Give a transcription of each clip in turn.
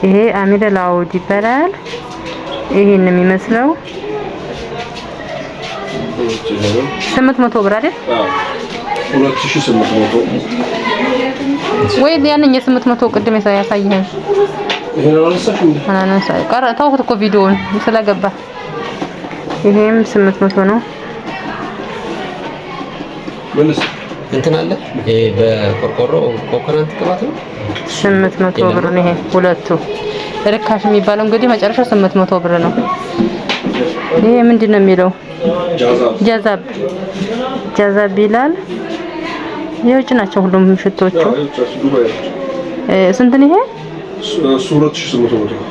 ይሄ አሚር ላውድ ይባላል። ይሄን የሚመስለው 800 ብር አይደል? 2800 ወይ ያንኛ 800 ቅድም ያሳየኝ ይሄ ነው አነሳሽ እንዴ? አናነሳይ ቀረታው እኮ ቪዲዮውን ስለገባ ይሄም 800 ነው። ምንስ እንትን አለ በቆርቆሮ ኮኮናት ቅባት ነው 800 ብር ነው። ይሄ ሁለቱ ርካሽ የሚባለው እንግዲህ መጨረሻው 800 ብር ነው። ይሄ ምንድነው የሚለው? ጃዛብ ይላል። የውጭ ናቸው ሁሉም ሽቶቹ። ስንት ነው ይሄ?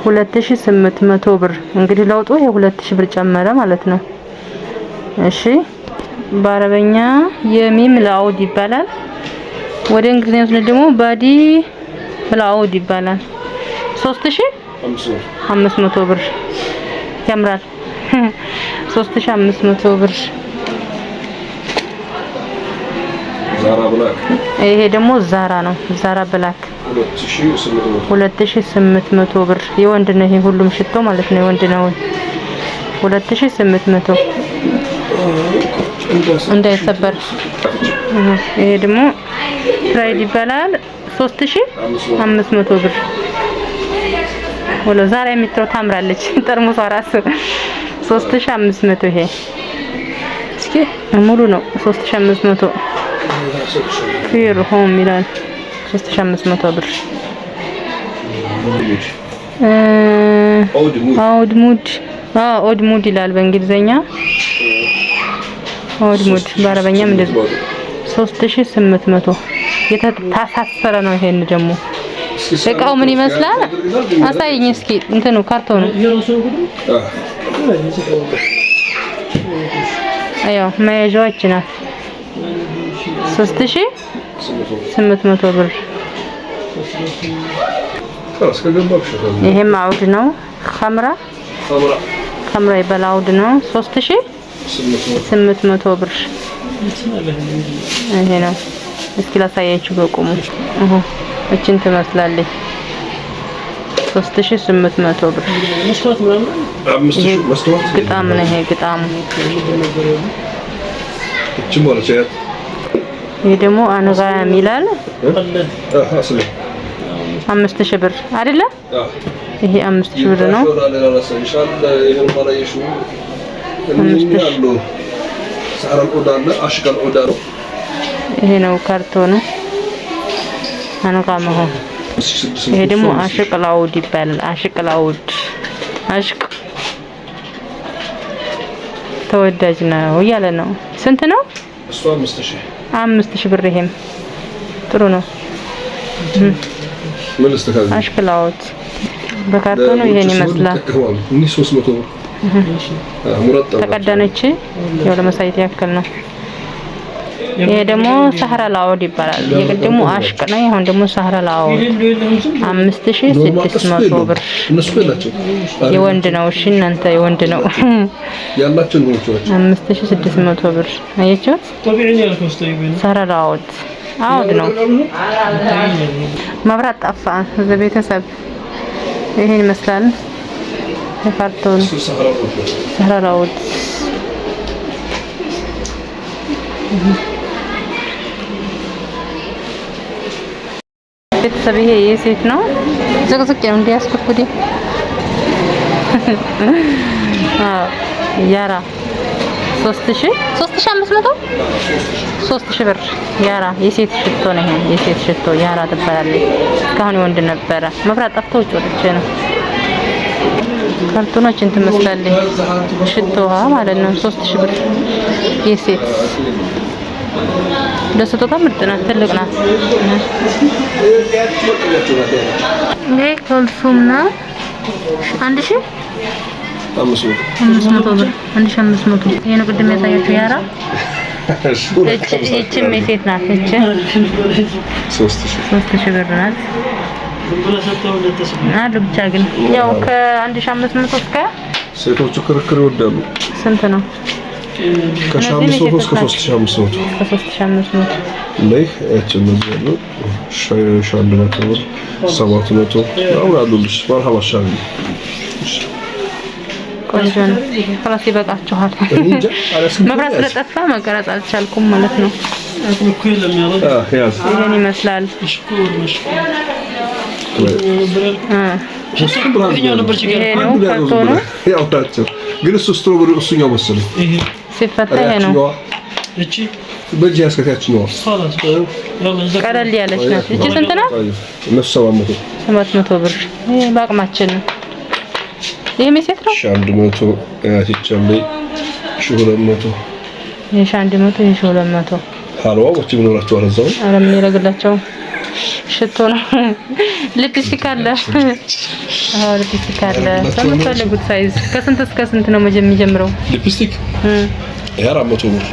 2800 ብር። እንግዲህ ለውጡ ይሄ 2000 ብር ጨመረ ማለት ነው። እሺ በአረበኛ የሚም ላውድ ይባላል። ወደ እንግሊዝኛ ስንል ደግሞ ባዲ ላውድ ይባላል። 3500 ብር ያምራል። 3500 ብር። ዛራ ብላክ። ይሄ ደግሞ ዛራ ነው። ዛራ ብላክ 2800 ብር። የወንድ ነው ይሄ ሁሉም ሽቶ ማለት ነው። የወንድ ነው 2800 እንዳይሰበር። ይሄ ደግሞ ፍራይድ ይባላል 3500 ብር። ወሎ ዛሬ የሚትሮ ታምራለች። ጠርሙሷ ራስ 3500 ይሄ እስኪ ሙሉ ነው 3500 ፊር ሆም ይላል 3500 ብር። ኦድ ሙድ ይላል በእንግሊዘኛ። ኦድ ሙድ በአረበኛም እንደዚህ 3800 የተታሰረ ነው። ይሄን ደግሞ እቃው ምን ይመስላል? አሳይኝ እስኪ እንትኑ ካርቶኑ። አዮ መያዣዎች ናት 3800 ብር። ይሄም አውድ ነው። ኸምራ ይበላውድ ነው 3800 ብር። ይሄ ነው። እስኪ ላሳያችሁ በቁሙ። እቺን ትመስላለች 3800 ብር። መስዋዕት ምናምን 5000 መስዋዕት ግጣም ነው። ይሄ ግጣሙ እቺ ማለት ነው። ይሄ ደግሞ አንጋም ይላል 5000 ብር አይደለ? ይሄ 5000 ብር ነው። ይሄ ነው ካርቶኑ አንጋም ነው። ይሄ ደግሞ አሽቅ ላውድ ይባላል። አሽቅ ላውድ አሽቅ ተወዳጅ ነው እያለ ነው። ስንት ነው? እሱ 5000 ብር። ይሄም ጥሩ ነው። ምን ልስተካከል? አሽቅ ላውድ በካርቶኑ ይሄን ይመስላል። እኔ 300 ብር ሙረጠብ ተቀደነች። ያው ለማሳየት ያክል ነው። ይሄ ደግሞ ሰህራ ላውድ ይባላል። የቅድሙ አሽቅ ነው። አሁን ደግሞ ሰህራ ላውድ 5600 ብር። እነሱ ያላችሁ የወንድ ነው። እሺ እናንተ የወንድ ነው ያላችሁ ነው። 5600 ብር አያችሁት? ሰህራ ላውድ አውድ ነው። መብራት ጠፋ ቤተሰብ። ይሄን ይመስላል ካርቶን ሰህራ ላውድ። ቤተሰብ ይሄ የሴት ነው። ዝቅዝቅ ነው እንዲያስኩት ጉዲ ያራ 3500 ብር ያራ የሴት ሽቶ ነው። ይሄ የሴት ሽቶ ያራ ትባላለች። እስካሁን የወንድ ነበረ። መብራት ጠፍቶ ውጭ ወጥቼ ነው። ካርቶኖችን ትመስላለች ሽቶዋ ማለት ነው። 3000 ብር የሴት ለስጦታ ምርጥ ናት። ትልቅ ናት። ይሄ ኮልሱም ነው 1500 ብር 1500። ይሄ ነው ቅድም ያሳያችሁ ያራ። እቺም የሴት ናት። እቺ 3000 ብር ናት። አሉ ብቻ ግን ያው ከ1500 እስከ ሴቶቹ ክርክር ይወዳሉ። ስንት ነው? ከ1500 እስከ 3500 ላይ እቺ ነው ሻንድ ነው 700 ነው አሉልሽ መርሐባ ሻንድ ቆንጆ ነው። ፍራስ ይበቃችኋል። መብራት ስለጠፋ መቀረጽ አልቻልኩም ማለት ነው። ይሄን ይመስላል። ይሄ ነው ካርቶኑ። ያው ታቸው ግን እሱ ስትሮበሪ እሱኛው መሰለኝ ሲፈታ ይሄ ነው። እቺ በእጅ ያስከታችሁ ነው። ቀለል ያለች ናት። እቺ ስንት ነው? 700 ብር። ይሄ በአቅማችን ነው። ይሄ ሜሴት ነው 100 ያትቻለይ 200 ይሄ 100 ይሄ 200 ሃልዋ ወጭ ምኖራቸው አረዛው አረ ምን ያረግላቸው ሽቶ ነው ሊፕስቲክ አለ አዎ ሊፕስቲክ አለ ተመሳለጉት ሳይዝ ከስንት እስከ ስንት ነው የሚጀምረው ሊፕስቲክ ይሄ 400 ብር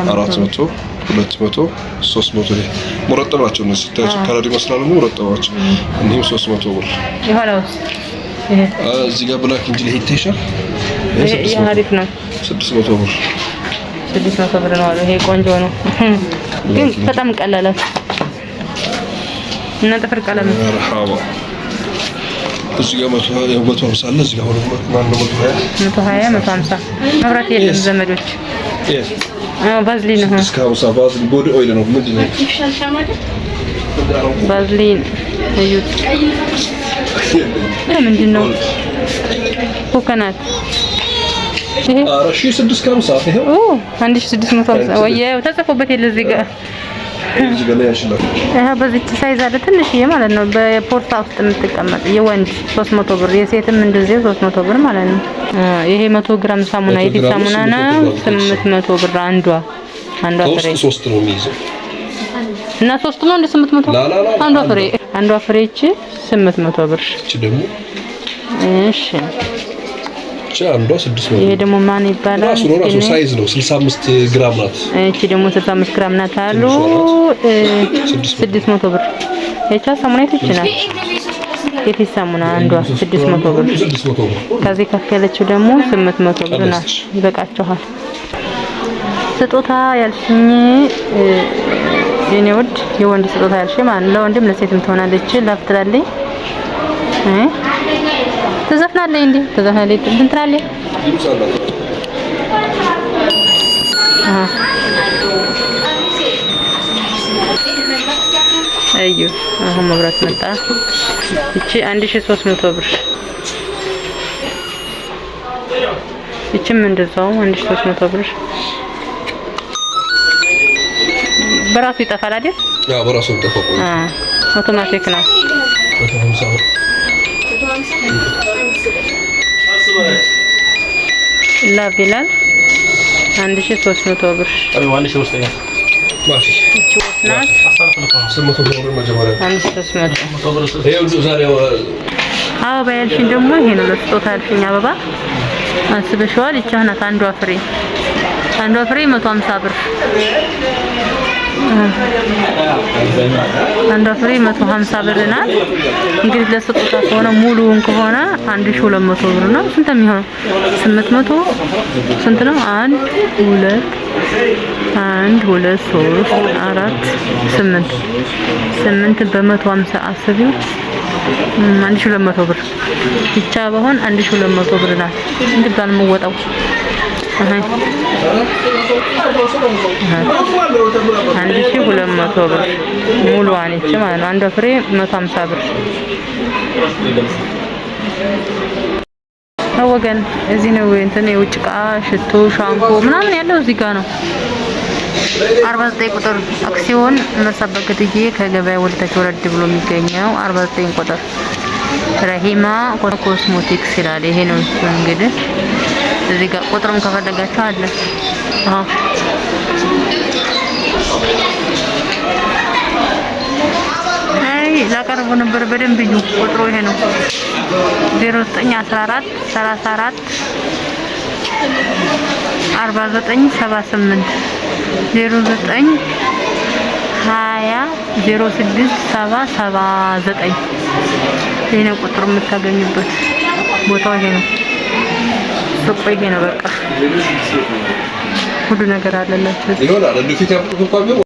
400 200 300 ይሄ ሙረጠባቸው ነው ስታዩ ካላዲ መስላሉ ሙረጠባቸው እንዴም 300 ብር ይኋላውስ እዚህ ጋር ብላክ እንጂ ለሄቴሽን ይሄ አሪፍ ነው 600 ብር 600 ብር ነው ይሄ ቆንጆ ነው ግን በጣም ቀላል እና ጥፍር ቀለም መርሐባ እዚህ ጋር 150 አለ እዚህ ጋር ሆኖ 120 150 መብራት የለም ዘመዶች ባዝሊን ነው እስከ 50 ባዝሊን ቦዲ ኦይል ነው ምንድነው ባዝሊን እዩት ምንድነው ኮኮናት ይሄ 4650 ይሄ 1650 ወያው ተጽፎበት የለ እዚህ ጋር እዚህ ጋር ላይ ያሽላል በዚህ ሳይዝ አለ ትንሽ ማለት ነው በፖርታ ውስጥ የምትቀመጥ የወንድ 300 ብር የሴትም እንደዚህ 300 ብር ማለት ነው ይሄ 100 ግራም ሳሙና የፊት ሳሙና ነው 800 ብር አንዷ ፍሬ 3 ነው የሚይዘው እና 3 ነው እንደ 800 አንዷ ፍሬ እቺ 800 ብር እቺ ደግሞ እሺ አንዷ 600 ይሄ ደግሞ ማን ይባላል ራሱ ሳይዝ ነው 65 ግራም ናት እቺ ደግሞ 65 ግራም ናት አሉ 600 ብር እቻ ሳሙናይቱ ናት የፊት ሳሙና አንዷ 600 ብር ከዚህ ከፍ ያለችው ደግሞ 800 ብር ናት ይበቃችኋል ስጦታ ያልሽኝ የኔ ወድ የወንድ ስጦታ ያልሽኝ ማን ለወንድም ለሴትም ትሆናለች ላፍትላለኝ ተዘፍናለኝ እንዴ ተዘፍናለኝ እንትናለኝ አዩ አሁን መብራት መጣ እቺ 1300 ብር እቺም እንደዛው 1300 ብር በራሱ ይጠፋል አይደል ያ በራሱ ይጠፋል አውቶማቲክ ነው ላቭ ይላል 1300 ብር ማፊ እቺ ወስናት 800 ብር መጀመሪያ 1300 ይሄው ዛሬው አበባ ያልሽኝ ደግሞ ይሄ ነው ለስጦታ ያልሽኝ አበባ አስበሽዋል ይቻናት አንዷ ፍሬ 150 ብር አንዷ ፍሬ 150 ብር ናት እንግዲህ ለስጦታ ከሆነ ሙሉውን ከሆነ 1200 ብር ነው ስንት የሚሆነው 800 ስንት ነው 1 2 3 4 8 በ150 አስቢው 1200 ብር ብቻ በሆን 1200 ብር ናት እንግዲህ የምወጣው 1200 ብር ሙሉ አንቺ ማለት ነው አንዷ ፍሬ 150 ብር ወገን እዚህ ነው እንትን የውጭ ዕቃ ሽቶ ሻምፖ ምናምን ያለው እዚህ ጋር ነው 49 ቁጥር አክሲዮን መሰበከትዬ ከገበያ ወልታች ወረድ ብሎ የሚገኘው 49 ቁጥር ረሂማ ኮስሞቲክስ ይላል ይሄ ነው እንግዲህ እዚህ ጋር ቁጥሩን ከፈለጋችሁ አለ ላቀርቡ ነበር በደንብ እዩ ቁጥሩ ይሄ ነው 0914 34 4978 09 20 06 779 ይሄ ነው ቁጥሩ የምታገኙበት ቦታው ይሄ ነው ሱቁ ይሄ ነው በቃ ሁሉ ነገር አለላችሁ ይሆናል እንዴት ያምጡ እንኳን